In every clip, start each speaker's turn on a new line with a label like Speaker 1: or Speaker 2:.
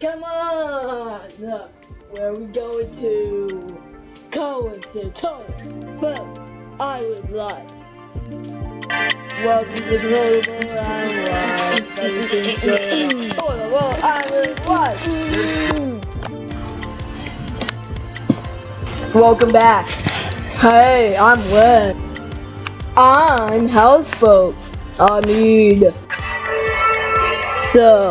Speaker 1: Come on! Where are we going to? Going to toilet. But I would like. Welcome to Toilet Island. Everything's good. Toilet Island Life. Welcome back. Hey, I'm Len. I'm houseboat. So,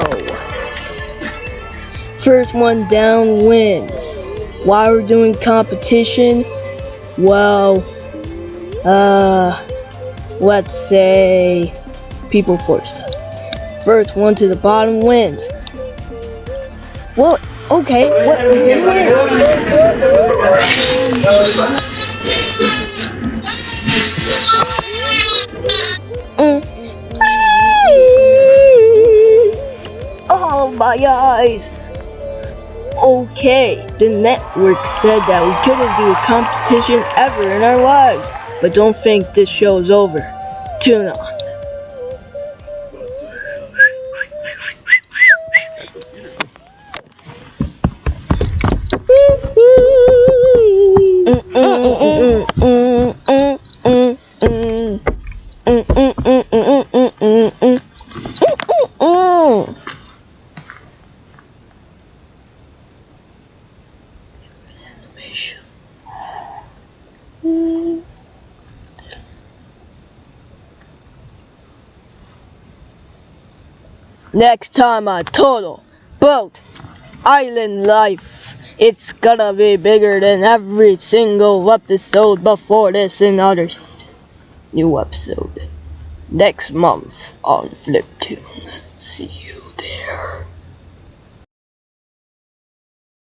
Speaker 1: first one down wins. Why we're doing competition? Well, let's say people forced us. First one to the bottom wins. Well, okay, what who wins? Oh my eyes! Okay, the network said that we couldn't do a competition ever in our lives. But don't think this show is over. Tune on. Next time on Total Boat Island Life, it's gonna be bigger than every single episode before this in other season. New episode next month on Fliptoon. See you there.